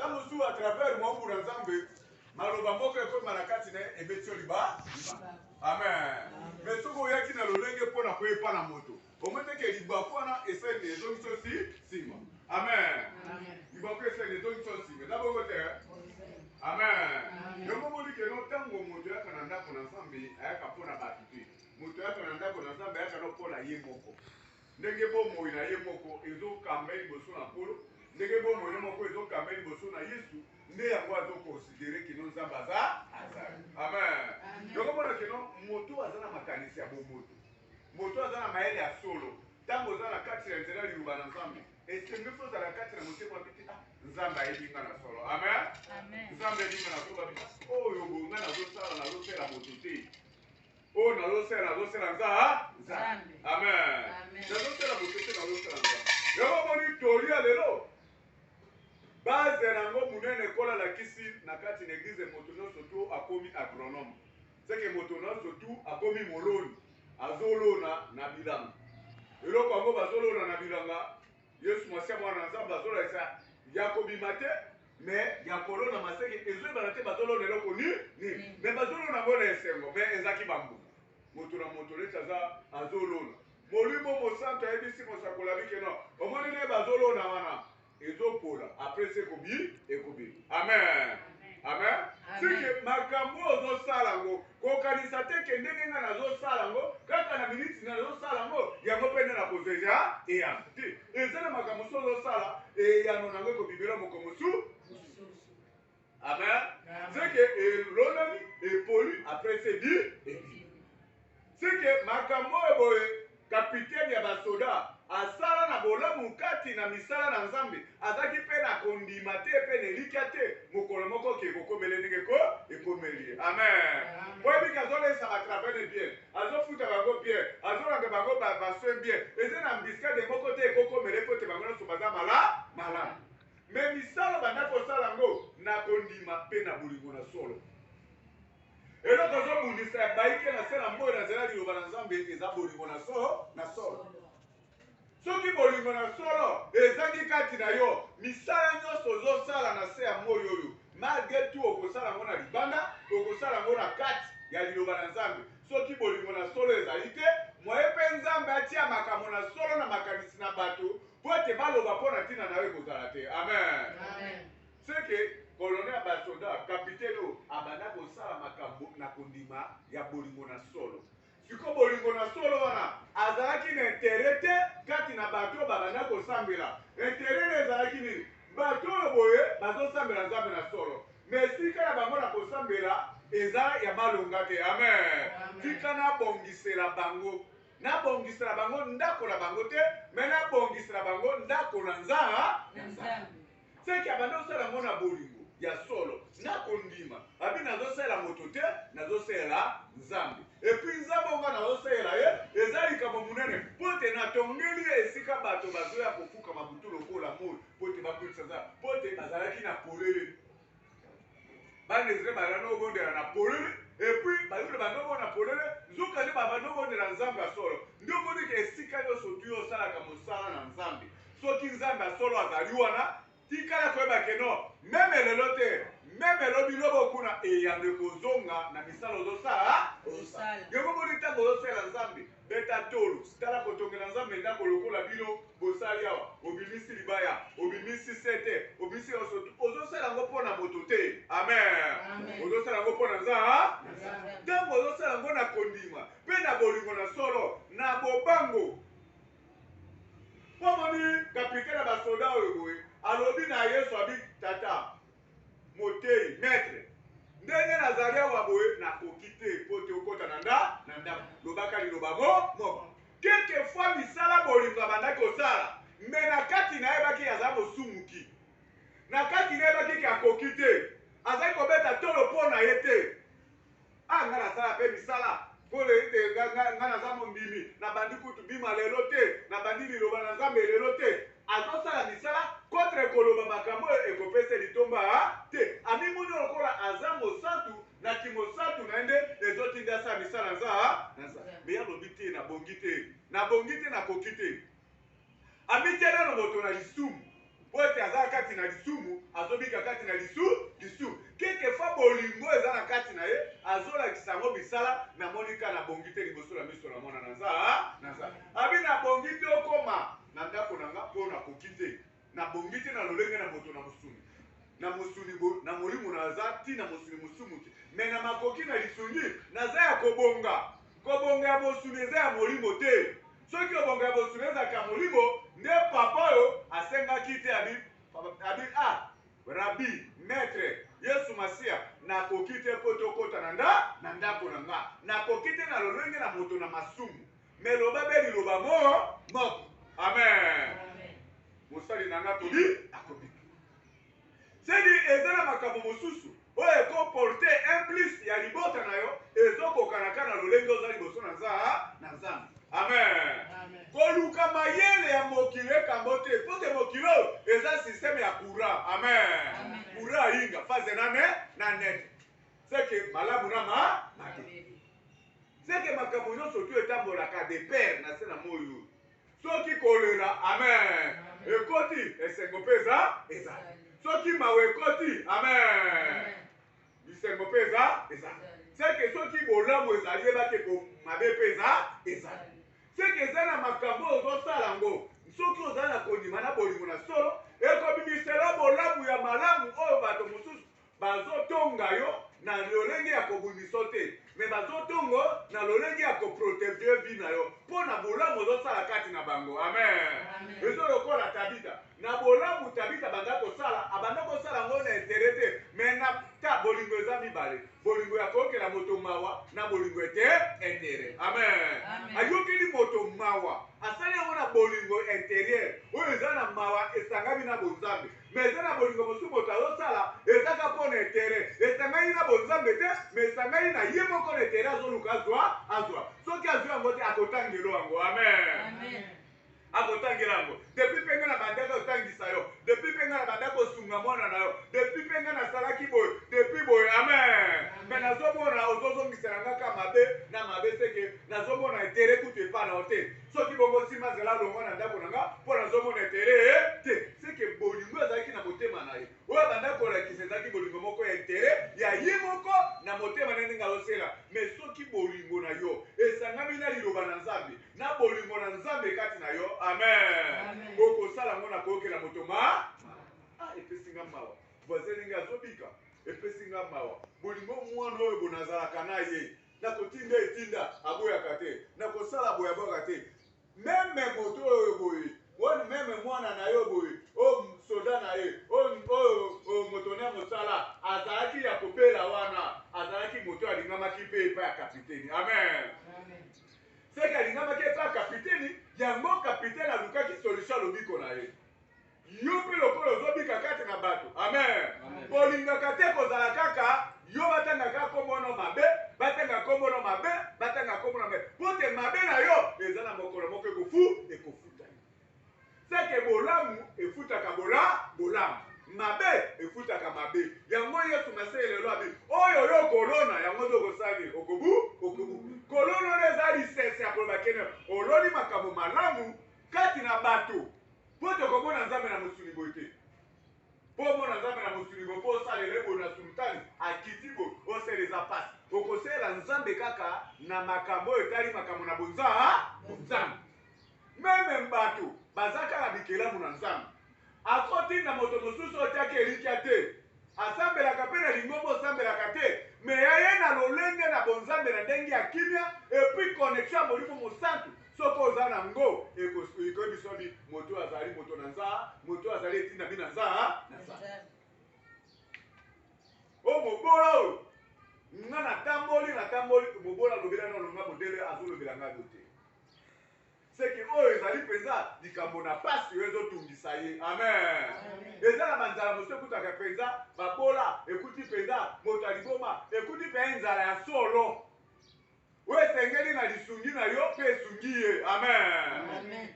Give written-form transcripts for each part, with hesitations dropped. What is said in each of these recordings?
Tamusu à travers moi pour ensemble. Maloba moko ko malakati ne ebetio liba. Amen. Mais ce qu'on y a qui n'a le lenge pour na pas na moto. Au moins que liba pour na essayer des autres aussi sima. Amen. Liba ko essayer des autres aussi. Mais d'abord côté. Amen. Le moment dit que non tango moto ya kananda pour ensemble ayaka pour na batité. Moto ya kananda pour ensemble ayaka no pour na yemoko. Ndenge bo mo ina yemoko ezo kameli boso na polo. Ndenge bo mo yemoko ezo kameli boso na Yesu. Nde yango azo considérer que non nzamba za azali. Amen. Donc on a que non moto azana makanisi ya bo moto. Moto azana maele ya solo. Tango za na kati ya nzela liruba na nzambe. Et c'est mieux faut za na kati na motema biti nzamba elinga na solo. Amen. Amen. Nzamba elinga na solo biti. Oh yo bonga na zo sala na zo sela moto te. Oh na zo sela nzambe. Amen. Na zo sela moto te na zo sela nzambe. Yo moni tolia lelo. Base nango munene kola la kisi na kati na église moto nyonso tu akomi agronome. C'est que moto nyonso tu akomi moloni. Azolona na bilanga. Eloko yango bazolona na bilanga. Yesu mwasia mwana nzambe bazola isa Yakobi mate mais yakolona maseke ezo balate bazolona eloko ni. Mais bazolona ngona esengo mais ezaki bambu. Moto na moto leta za azolona. Molimo mosanto ebisi mosakola bikeno. Omoni ne bazolona wana. Ezopola après c'est kobi ekobi. Amen. Amen. C'est que makambo ozo salango ko kanisa te ke ndenge nga nazo salango kaka na minute na zo salango yango pene na kozeja et ya. Ezana makambo ozo sala et ya no nango ko bibela mokomosu. Amen. C'est que l'onami est poli après c'est dit. C'est que makambo eboye capitaine ya basoda asala na bolamu kati na misala na nzambe azaki pe na kondima te pe ne likate mokolo moko ke kokomele ndenge ko ekomeli. Amen. Boyebi kazole sa rattraper bien azofuta bango bien azolanga bango baso bien eze na mbiska de moko te kokomele po te bango no sobaza mala mais misala banda kosala ngo na kondima pe na bolingo na solo. Elo kazo mundisa ya baike na sela mbo na zela liloba na nzambe eza bolingo na solo. Soki bolingo na solo ezangi kati na yo misala nyonso ozosala na se ya moyo oyo malgré tout okosala ngo na libanda okosala ngo na kati ya liloba na nzambe. Soki bolingo na solo ezali te moye mpe nzambe atia makambo na solo na makanisi na bato po ete baloba mpo na ntina na yo ekozala te. Amen. C'est que colonel basoda capitaine abanda kosala makambo na kondima ya bolingo na solo. Siko bolingo na solo wana azalaki na intérêt te kati na bato babanda kosambela. Intérêt ezalaki nini? Bato boye bazosambela nzambe na solo. Mais sika na bango na kosambela eza ya malonga te. Amen. Tika na bongisela bango. Na bongisela bango ndako na bango te, mais na bongisela bango ndako na nzambe. C'est que abanda osala ngo na bolingo ya solo na kondima abi nazosala moto te nazosala nzambe et puis nzambe onga nazosala ye eza likambo munene po te natongeli esika bato bazoya kofuka mabutu lokola moi po te bakulisa nzambe po te bazalaki na polele banezire bazala obondela na polele et puis bazole bandobona polele nzuka nde babandobondela nzambe ya solo nde omoni ke esika nyonso tu osalaka mosala na nzambe soki nzambe ya solo azali wana tikala koyeba ke no meme lelo te meme lobi lobo kuna eyande kozonga na misala ozosala yoko boni ntango ozosala nzambe beta tolo tala kotongela nzambe ndako lokola bino bosali awa obimisi libaya obimisi sete obimisi ozosala ngo mpo na moto te. Amen. Ozosala ngo mpo na nzambe ntango ozosala ngo na kondima mpe na bolingo na solo na bobango po moni kapitene basoda oyo boye alobi na Yesu abi tata motei maître ndenge nazali awa boye nakoki te po te okota na ndako lobaka liloba moko quelquefois misala bolingo abandaki kosala me na kati nayebaki aza mosumuki na kati nayebaki akoki te azali kobeta tolo mpo na ye te nga nasala mpe misala pole ete nga naza mondimi nabandi kutu bima lelo te nabandi liloba na nzambe lelo te azosala misala contre koloba makambo ekopesa litomba te amimoni lokola aza mosantu na kimosantu na nde ezotinda asala misala nza me alobi te nabongi te nakoki te abitiana na moto na lisumu Ote aza kati na lisumu azobika kati na lisu quelquefois bolingo eza na kati na ye azolakisa yango bisala na monika na bongi te liboso na miso na mona naza abi na bongi te okoma na ndako na nga mpo na koki te na bongi te na lolenge na moto na mosuni na mosuni na molimo naza ti na mosuni mosumu te me na makoki na lisungi naza ya kobonga ya mosuni eza ya molimo te soki obonga ya mosuni ezaka molimo nde papa oyo asengaki te abi rabi maître Yesu Masia nakoki te mpo tokota na ndako na nga nakoki te na lolenge na moto na masumu me loba be liloba moko amen mosali na nga tobi akobiki sedi eza na makambo mosusu oyo ekoporte implice ya libota na yo ezokokanaka na lolenge oza liboso na nzambe amen koluka mayele ya mokili ekambo te pote mokili oyo eza systeme ya courant amen courant ayinga phase na net seke malamu na mabe seke makambo nyonso tu etambolaka de pere na se na moyo soki kolera amen ekoti esengo mpe eza soki mawe ekoti amen bisengo mpe eza seke soki bolamu ezali ebake mabe mpe eza seke eza na makambo ozosala yango soki ozali na kondima na bolingo na solo ekobimisela bolamu ya malamu oyo bato mosusu bazotonga yo na lolenge ya kobuniso te me bazotongo na lolenge ya koprotege vi na yo mpo na bolamu ozosala kati na bango amen ezo lokola tabita na bolamu tabita abanda kosala yango na intere te me na ta bolingo eza mibale bolingo ya kokela moto mawa na bolingo ete intere amen ayokeli moto mawa asali yango na bolingo intérieur oyo eza na mawa esangami na bonzambe me eza na bolingo mosusu moto azosala ezaka mpo na intere esangani na bonzambe te me esangani na ye moko na intere azoluka azwa soki azwi yango te akotangelo yango amen akotangela yango depuis mpe nga na bandaki otangisa yo depuis mpe nga na bandaki osunga mwana na yo depuis mpe nga nasalaki boye depuis boye amen me nazomona ozozongisela ngaka mabe na mabe seke nazomona etere kutu epa na yo te soki bongo nsima zela longwa na ndako na nga mpo nazomona etere te seke bolingo ezalaki na motema na ye oyo bandaki kolakisa ezalaki bolingo moko ya etere ya ye moko na motema na ndenge azosela me soki bolingo na yo esangami na liloba na nzambe na bolingo na nzambe kati na yo amen okosala yango na koyokela moto epesi nga mawa voisin ndenge azobika epesi nga mawa bolingo mwana oyo bonazalaka na ye nakotinda etinda aboyaka te nakosala boye aboyaka te meme moto oyo boye woni meme mwana na yo boye oyo soda na ye oyo moto na mosala azalaki ya kopela wana azalaki moto alingamaki mpe epai ya kapiteni amen seke alingamaki epai ya kapiteni yango kapitene alukaki solution lobiko na ye yo mpe lokola ozobika kati na bato amen bolingaka te kozala kaka yo batangaka kombono mabe batanga kombono mabe batanga kombono mabe po te mabe na yo eza na mokolo moko ekofuta seke bolamu efutaka bolamu mabe efutaka mabe yango Yesu Masiya lelo abi oyo yo kolona yango zokosali okobu kolona eza lisese ya koloba kene oloni makambo malamu kati na bato po tokomona nzambe na mosuni boye te po omona nzambe na mosuni boye po osalela boye na sultani akiti boye oseleza pasi okosela nzambe kaka na makambo oyo etali makambo na bonzambe meme bato baza kaka bikelamu na nzambe akoti na moto mosusu otiaki elikya te asambelaka mpe na lingombo osambelaka te me yaye na lolenge na bonzambe na ndenge ya kimia epui connexion ya molimo mosantu soki oza na ngo ekoyebi biso bi moto azali moto na nzaa moto azali etinda bi na nzaa o mobola oyo nga natamboli mobola alobela nano nga modele azolobela nga bote seki oyo ezali mpenza likambo na pasi oyo ezotungisa ye amen eza na banzala mosusu ekutaka mpenza babola ekuti mpenza moto aliboma ekuti mpenza nzala ya solo oyo esengeli na lisungi na yo mpe esungi ye amen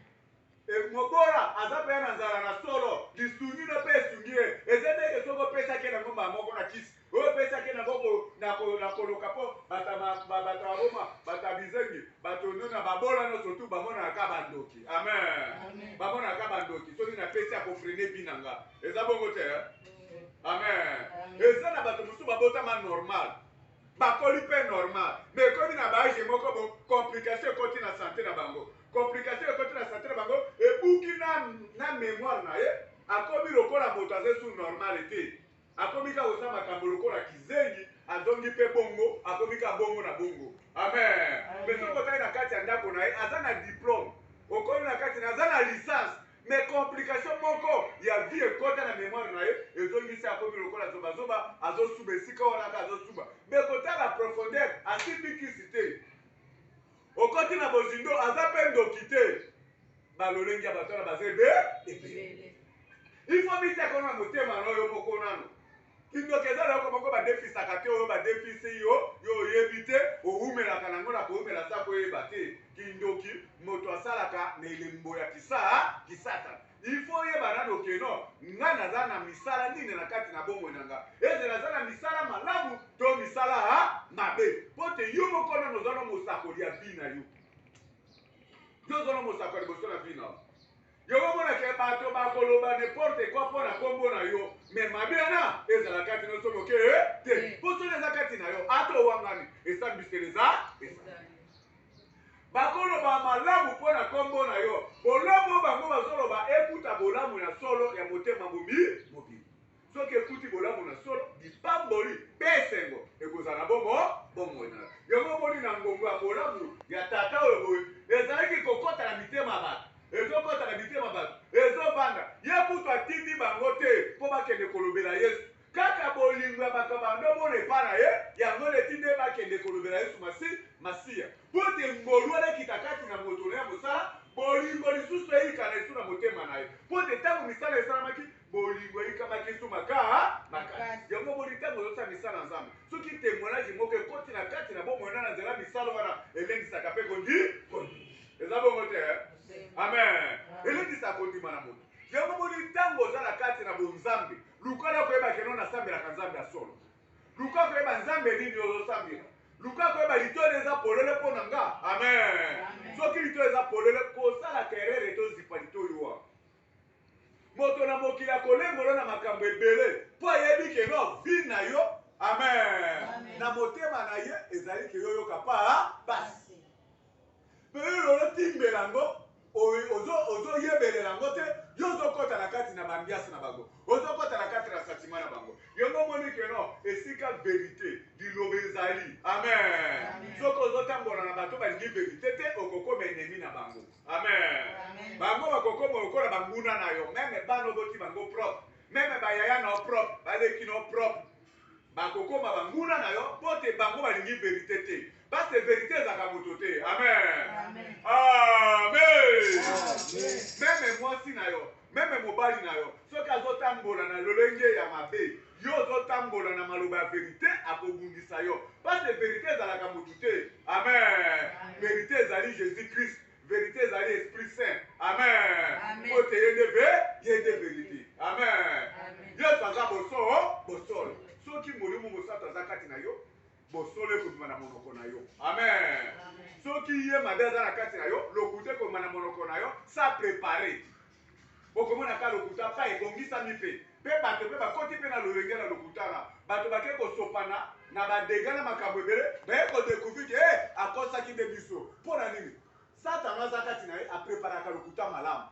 mobola aza mpe na nzala na solo lisungi no mpe esungi ye eza ndenge soki opesaki nango mbala moko na kisi oyo opesaki nango na koloka mpo bato baboma bato abizengi bato nona babola nyonso tu bamonaka bandoki amen bamonaka bandoki soki napesi akofrene vi na nga eza bongo te amen eza na bato mosusu babotama normal bakoli mpe normal mais ekoti na baage moko bo complication ekoti na santé na bango complication ekoti na santé na bango ebuki na mémoire na ye akomi lokola moto aza sur normal te akomi ka kosa makambo lokola kizengi azongi mpe bongo akomi ka bongo na bongo amen mais soki otali na kati ya ndako na ye aza na diplôme okomi na kati na aza na licence mais complication moko ya vie ekota na mémoire na ye ezongisi akomi lokola zobazoba azosuba esika wana ka azosuba mais kotala profondeur asibikisi te okoti na bozindo aza mpe ndoki te balolengi ya bato wana baza ebele ifo mitiaka na motema na oyo moko nano kindoki eza na yoko moko badefisaka te oyo badefisi yo oyebi te oumelaka nango na koumela sa koyeba te kindoki moto asalaka na elembo ya kisata ifo oyeba nano keno nga naza na misala nini na kati na bomoi na nga eze naza na misala malamu to misala mabe mpo te yo moko nano oza na mosakoli ya vi na yo oza na mosakoli liboso na vi na yo yokomonaka bato bakoloba neporte kwa mpo na kombo na yo me mabe wana ezala kati na soki oke te mpo soki eza kati na yo ata owangani esambisela bakoloba malamu mpo na kombo na yo bolamu bango bazoloba ekuta bolamu na solo ya motema mobili soki ekuti bolamu na solo dipamboli mpe esengo ekozala bomoi na yango moni na ngongo ya bolamu ya tata oyo boye ezalaki kokota na mitema ya bato ezokota na mitema bato ezovanda ye kutu atindi bango te mpo bakende kolobela yesu kaka bolingo ya bato bando bona epa na ye yango letinde bakende kolobela yesu masiya mpo te ngolu alekita kati na moto na ya mosala bolingo lisusu eyika na esu na motema na ye mpo te ntango misala esalamaki bolingo eyikamaki esu makasi yango boli ntango ozosala misala na nzambe soki témoignage moko ekoti na kati na bomoi na nzela misala wana elengisaka mpe kondi eza bongo te amen elendisa kondima na moto yango boli ntango oza na kati na bonzambe luka koyeba keno nasambelaka nzambe ya solo luka koyeba nzambe nini ozosambela luka koyeba litole eza polele mpo na nga amen soki litole eza polele kosalaka erere tozipa litoli wa moto na mokili akolengolo na makambo ebele mpo ayebi keno vi na yo amen na motema na ye ezali ke yo yoka pasi mpe yo olotimbela yango ozoyebelela yango te yo ozokota na kati na bambiasi na bango ozokota na kati na satima na bango yango moni keno esika verite liloba ezali amen soki ozotambola na bato balingi verite te okokoma enemi na bango amen bango bakokoma lokola banguna na yo meme bana oboti bango propre meme bayaya na yo propre baleki na yo propre bakokoma banguna na yo mpo te bango balingi verite te parce verite ezaka moto te amen meme mwasi na yo meme mobali na yo soki azotambola na lolenge ya mabe yo ozotambola na maloba ya verite akobundisa yo parce verite ezalaka motu te amen verite ezali jésus christ verite ezali esprit saint amen mpo te ye nde verite amen yesu aza bosolo soki molimo mosantu aza kati na yo bosolo ekobima na monoko na yo amen soki ye mabe aza na kati na yo lokuta ekobima na monoko na yo sa prepare okomonaka lokuta pa ebongisami mpe bato mpe bakoti mpe na lolenge na lokutana bato bake kosopana na badega na makambo ebele baye kodécouvrir ke akosaki nde biso mpo na nini satana aza kati na ye apreparaka lokuta malamu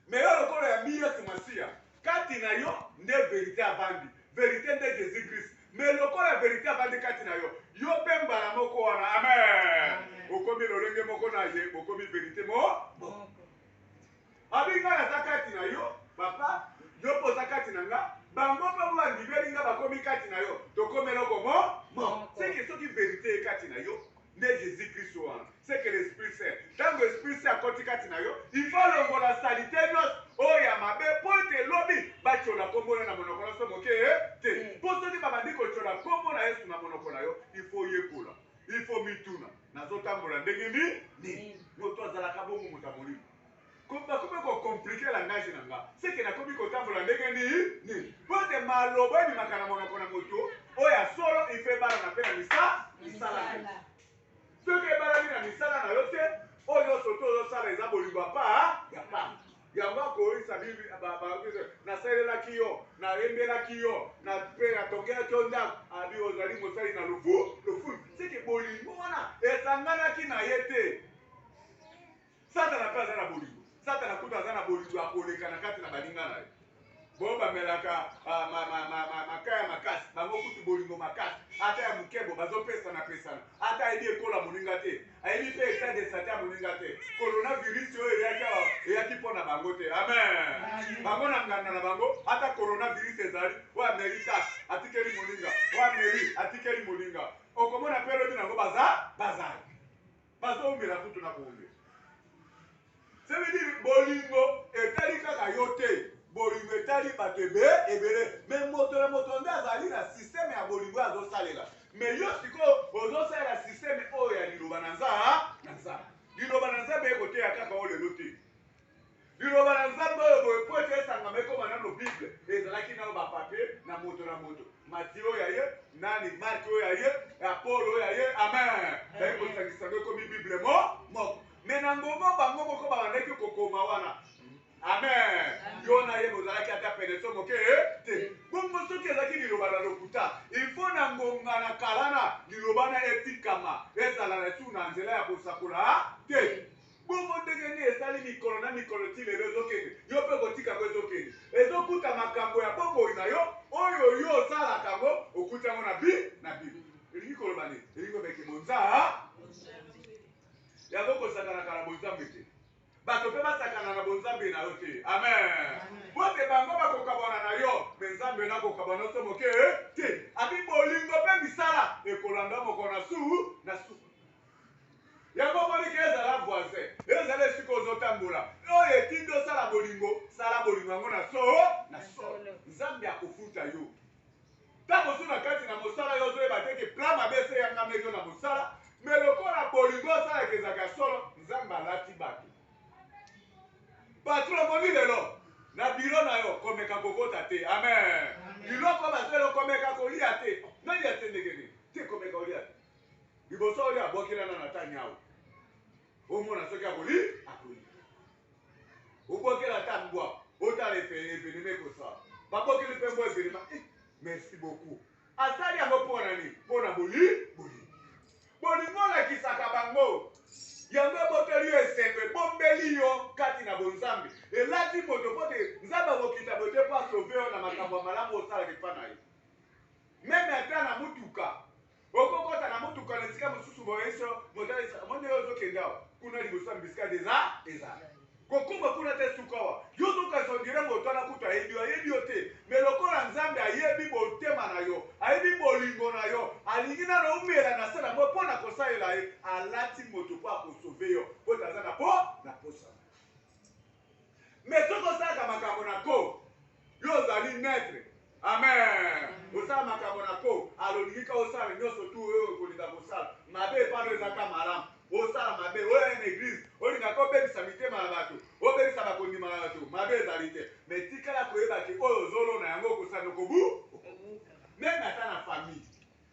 me yo lokolo ya yesu masiya kati na yo nde verite avandi verite nde jésus christ me lokolo ya verite avandi kati na yo yo mpe mbala moko wana amen okomi lolenge moko na ye bokomi verite moko abinga naza kati na yo papa yo mpo oza kati na nga bango mpe mo bandibeli nga bakomi kati na yo tokomi eloko seke soki verite ye kati na yo nde jésus christ wana seke l'esprit saint ntango esprit saint akoti kati na yo ifo longola salite nyonso oyo ya mabe mpo ete elobi batyola kombo na monoko na so moke te mpo soki babandi kotyola kombo na yesu na monoko na yo ifo yekola ifo mituna nazotambola ndenge nini moto azalaka bongo moto ya molimo bakomi kokomplike langage na nga seke nakomi kotambola ndenge nini mpo ete maloba ebimaka na monoko na moto oyo ya solo ifo ebalana mpe na misala soki ebalani na misala na yo te oyo nyonso to ozosala eza bolingo ya pamba yango akoyisa bibi nasalelaki yo nayembelaki yo mpe natongelaki yo ndako abi ozali mosali na lofu seke bolingo wana esanganaki na ye te. Satana mpe aza na bolingo, Satana kutu aza na bolingo akoleka na kati na baninga na ye. Bo bamelaka makaya makasi bango kutu bolingo makasi ata ya mukebo bazopesana pesana ata ayebi ekola moninga te ayebi mpe etat de santé ya moninga te. Coronavirus oyo eyaki mpo na bango te. Amen. Bango na nganda na bango ata coronavirus ezali oyo ameri tas atikeli moninga oyo ameri atikeli moninga okomona periode nango bazomela kutu na kuumela. Ça veut dire bolingo etali kaka yo te. Bolingo etali bato ebele. Mais moto nde azali na système ya bolingo azosalela. Mais yo sikoyo ozosalela système oyo ya liloba na nzambe. Liloba na nzambe ekoteya kaka oyo lelo te. Liloba na nzambe oyo boye po ete esangama ekoma nano Bible ezalaki nano bapapie na moto. Matthieu oyo aye nani Mark oyo aye Paul oyo aye. Amen. Baye kosangisango ekomi Bible moko. Mais nangongo bango moko babandaki kokoma wana. Amen. Yo na ye bozalaki ata peneso moke te. Bongo soki ezalaki liloba na lokuta il faut na ngonga na kalana liloba na etikama ezala na esu na nzela ya kosakola te. Bongo ndenge nini esali mikolo na mikolo ti lelo ezokende yo mpe kotikako ezokende ezokuta makambo ya bomoi na yo oyo yo osalaka yango okuti yango na bible. Elingi koloba nini? Elingi obeke bonza yango kosakanaka na bonzambe te. Bato mpe basakana na bonzambe na yo te. Amen. Bote bango bakokabwana na yo me nzambe nakokabwana so moke te. Abi bolingo mpe misala ekolanda moko na su. Yango monike ezala voisin ezala esika ozotambola oyo etindi osala bolingo yango na so. Nzambe akofuta yo ntango so na kati na mosala yo ozoyeba teke plan mabe ese yangameli yo na mosala. Me lokola bolingo osalaka ezalaka solo nzambe alati bato omoni lelo na biro na yo komeka kokota te. Amen. Biloko baselo komeka kolia te. Nani atendekeni te komeka kolia te. Liboso oyo abokelana na tani awo omona soki akoli obokela ta mbwa otala evenime kosala babokeli mpe mbwa evenima. Merci beaucoup asali yango mpona nini? Mpona bolingo olakisaka bango yango eboteli yo esengo ebombeli yo kati na bonzambe elati moto mpo te nzambe akokita bote mpo asove yo na makambo ya malamu osalaka epa na ye. Meme ata na mutuka okokota na mutuka na esika mosusu boyeso monde oyo ozokende awa kuna liboso ya mbisika eza kokoma kuna te sukawa yo tokasondire moto ana kutu ayebi yo te. Me lokola nzambe ayebi botema na yo ayebi bolingo na yo alingi nano omela na se nango mpo na kosalela ye alati moto mpo akosove yo mpo te aza na posa. Me soki osalaka makambo na ko yo ozali maître. Amen. Osala makambo na ko alolingi ka osala nyonso tu oyo okolinga kosala mabe epano ezaka malamu osala mabe oyo na église olingaka obebisa mitema na bato obebisa bakondima na bato mabe ezali te. Me tikala koyebaki oyo ozolona yango okosala nokobu meme ata na famille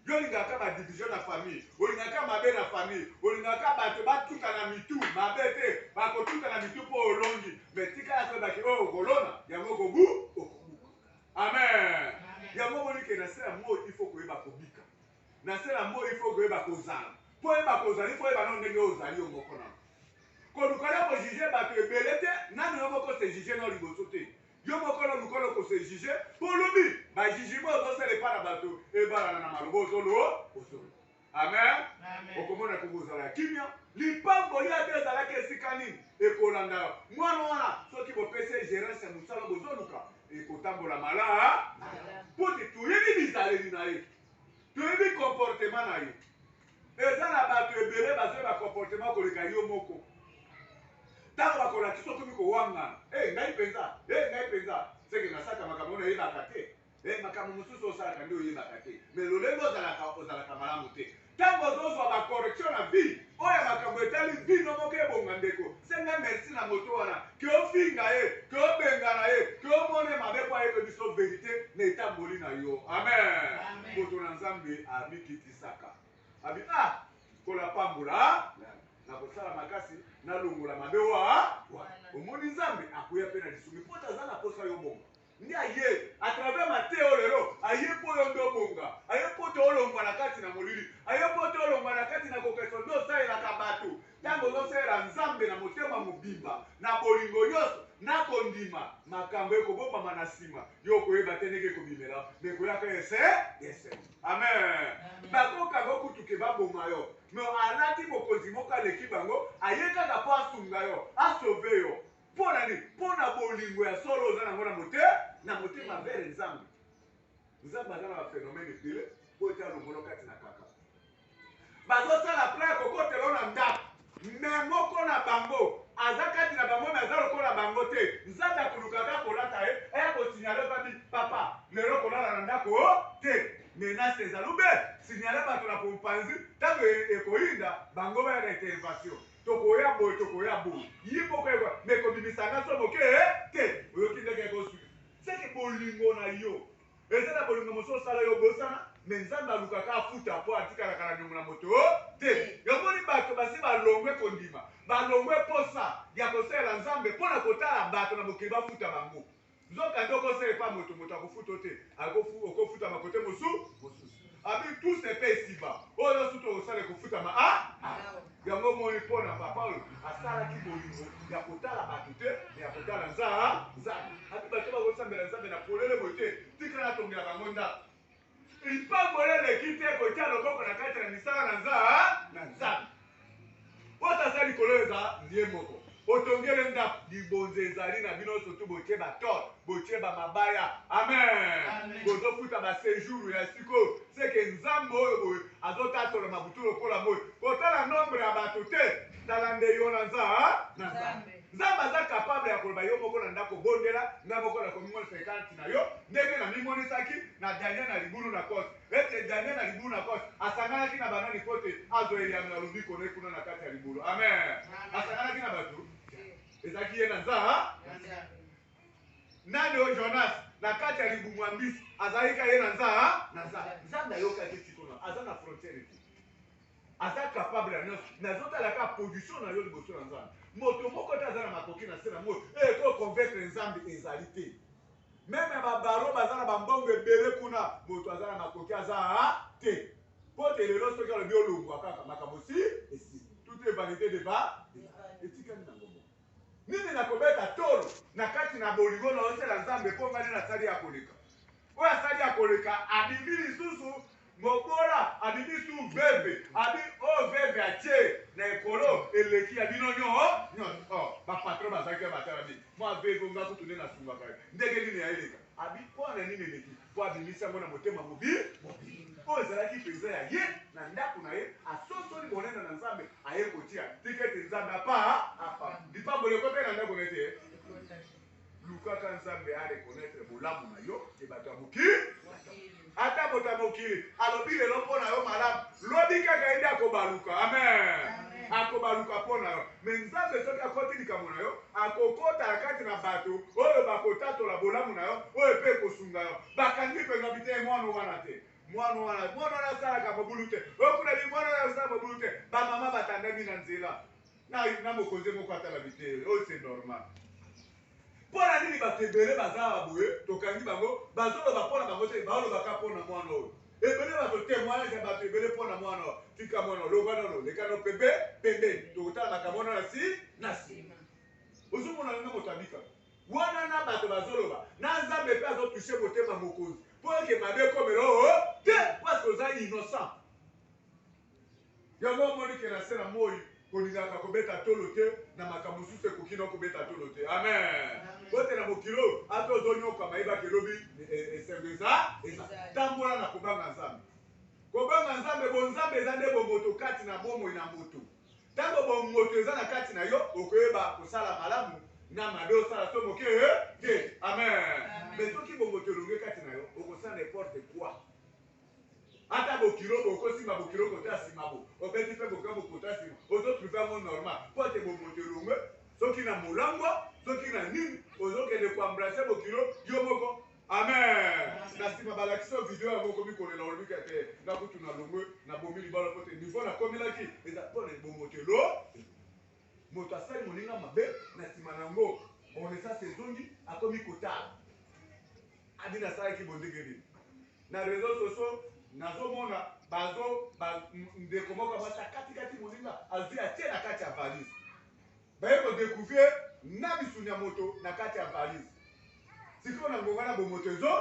yo olingaka badivision na famille olingaka mabe na famille olingaka bato batuka na mitu mabe te bakotuka na mitu mpo olongi. Me tikala koyebaki oyo okolona yango okobu. Amen. Yango monike na se ya mo il faut koyeba kobika na se ya mo il faut koyeba kozala po yeba kozali po yeba no ndenge ozali yo moko na kolukala kojuge bato ebele te nani yo moko se juge na liboso te yo moko na lukolo kose juge po lobi bajugement ozosala epa na bato ebalana na maloba ozolo. Amen. Okomona kokozala kimia lipango ya te ezalaki esika nini ekolanda mwana wana soki bopesi gérance ya mosala bozoluka ekotambola mala po te toyebi bizaleli na ye toyebi comportement na ye. Eza na bato ebele bazwi bacomportement koleka yo moko ntango bakolakisa okomi kowangana ngai mpenza seke nasaka makambo oyo oyebaka te makambo mosusu osalaka nde oyebaka te. Me lolenge ozalaka malamu te ntango ozozwa bacorrection na vie oyo makambo etali vie no moko ebonga ndeko senga merci na moto wana ke ofinga ye ke obengana ye ke omone mabe po ayeke biso verité na etamboli na yo. Amen. Moto na nzambe amikitisaka abi kolapambola na kosala makasi na longola mabe wa omoni nzambe akoya pe na lisumu po taza na posa yo bonga ndi aye à travers mateo lelo aye po yo ndo bonga aye po to olongwa na kati na molili aye po to olongwa na kati na kokeso ndo saelaka bato ntango ozosalela nzambe na motema mobimba na bolingo nyonso na kondima makambo ekobombama na nsima yo okoyeba te ndenge ekobimela me koyaka ese amen bakokanga okutuke baboma yo me alati mokonzi moko aleki bango aye kaka mpo asunga yo asauve yo mpo na nini mpo na bolingo ya solo oza nango na motema vere nzambe aza na baphénomène ebele mpo ete alongolo kati na kaka bazosala plan kokotelo na ndako me moko na bango aza kati na bango me aza lokola bango te nzambe akolukaka kolata ye aya kosignale babi papa lelo kolala na ndako te menace ezalube signale bato na pompanzi ntango ekoyinda bango baya na intervention tokoya boye tokoya boye yi moko ekwa me kobimisanga so moke te oyoki ndenge ekosui seki bolingo na yo eza na bolingo mosusu osala yo bosana me nzambe alukaka afuta mpo atikalaka na nyongo na moto te yomoni bato basi balongwe kondima balongwe posa ya kosalela nzambe mpo na kotala bato na mokili bafuta bango nzoka nde okosala epa moto akofuta te okofuta makote mosusu abi tous epe esiba oyo sutu okosala ekofutama yango moni mpo na papa oyo asalaki bolingo ya kotala bato te ya kotala nzambe abi bato bakosambela nzambe na polele boye te tika natongela bango ndako lipangolo eleki te kotia loboko na kati na misala na nzambe otasa likolo eza ye moko otongele ndako libonze ezali na bino sotu botie batole botie bamabaya amen bozofuta basejour ya sikoyo seke nzambe oyo boye azotatola mabutu lokola moyo kotala nombre ya bato te tala nde yo na nzambe nzambe aza kapable ya koloba yo moko na ndako bondela nga moko na komimoni 50 na yo ndenge na mimonisaki na daniel na libulu na kote ete daniel na libulu na kote asanganaki na banani po te azoyeyano na lobiko ne kuna na kati ya libulu amen asanganaki na bato ezalaki ye na nzambe nani oyo jonas na kati ya libumu ya mbisi azalika ye na nzambe ayokaki tikona aza na frontiere te aza capable ya nyonso nazotalaka position na yo liboso na nzambe moto moko te aza na makoki na se na moi ekoconvaincre nzambe ezali te meme babaro baza na bambongo ebele kuna moto aza na makoki aza te mpo te lelo soki alobi olongwa kaka makambo si esi tout est vanité de ba etikali nango mo nini nakobeta tolo na kati na bolingo na osala nzambe mpo ngani nasali ya koleka oyo asali ya koleka abimi lisusu mobola abimi su veve abi o veve atie na ekolo eleki ya bino nyonso bapatron bazalaki ya batala bi mwa veve onga kutu nde nasungaka ye ndenge nini ya eleka abi mpo na nini eleki mpo abimisi yango na motema mobimba oyo ezalaki mpenza ya ye na ndako na ye asosoli monene na nzambe aye kotia tika ete nzambe apa lipamboleko mpe na ndako na ete lukaka nzambe arekonetre bolamu na yo e bato ya mokili ata moto ya mokili alobi lelo mpo na yo malamu lobi kaka ye nde akobaluka amen akobaluka mpo na yo me nzambe soki akoti likambo na yo akokota na kati na bato oyo bakotatola bolamu na yo oyo mpe ekosunga yo bakangi mpenza bite mwana wana te mwana wana asalaka mobulu te okuna bi mwana wana asala mobulu te bamama batandami na nzela na mokonzi moko atala bite oyo c'est normal mpo na nini bato ebele baza baboye tokangi bango bazoloba mpo na bango te baolobaka mpo na mwana oyo ebele bato témoignage ya bato ebele mpo na mwana oyo tika mwana olobanono lekano pembe tokotala makambo wana na nsima ozomona nanga moto abika wana na bato bazoloba na nzambe mpe azotushe motema mokonzi mpo eke mabe ekomela te parce que oza innocent yango omonike na se na moi kolingaka kobeta tolo te na makambo mosusu ekoki na kobeta tolo te amen bote na mokilo ata ozonyokama yebaka elobi esengo eza tambola na kobanga nzambe bonzambe eza nde bomoto kati na bomoi na moto ntango bomoto eza na kati na yo okoyeba kosala malamu na mabe osala so moke te amen me soki bomoto elonge kati na yo okosala n'importe quoi ata bokilo bokosimba bokilo kote asima bo obeti mpe bokambo kote asima ozotruve yango normal mpo ete bomoto elongwe soki na molangwa soki na nini ozokende koambrase bokilo yo moko Amen. Na sima balakiso video yango komi kolela olobika te na kutu na longwe na bomi libala pote niveau na komelaki eza pona bomotelo moto asali moninga mabe na sima nango onesa sezongi akomi kotala adi nasalaki bondegeli na réseaux sociaux nazomona bazo ndeko moko basa katikati moninga azwi atie na kati ya valise baye kodécouvrir na bisuni ya moto na kati ya valise sikoyo na ngonga na bomoto ezo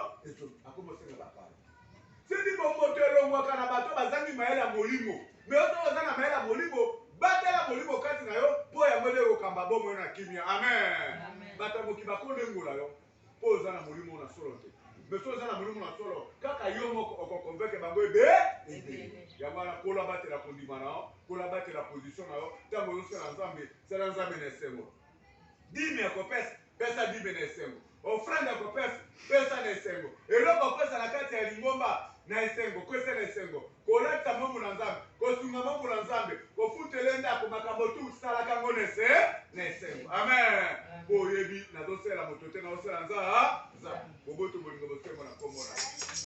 akomosenga bakala sidi bomoto elongwaka na bato bazangi mayele ya molimo me oto oza na mayele ya molimo batela molimo kati na yo mpo yango nde kokamba bomo yo na kimia amen bato ya moki bakondengola yo mpo oza na molimo na solo te me so oza na molimo na solo kaka yo moko okokonveke bango ebele yango wana kola batela kondima na yo kola batela position na yo ntango ozosala nzambe sala nzambe na esengo dime ya kopesa pesa dime na esengo ofrande ya kopesa pesa na esengo eloko opesa na kati ya lingomba na esengo kwesa na esengo kolakisa mombu na nzambe kosunga mombu na nzambe kofutele ndako makambo tu salaka yango na esengo amen po oyebi nazosala moto te nazosala nzambe boboto bolingo bosengo na kombo na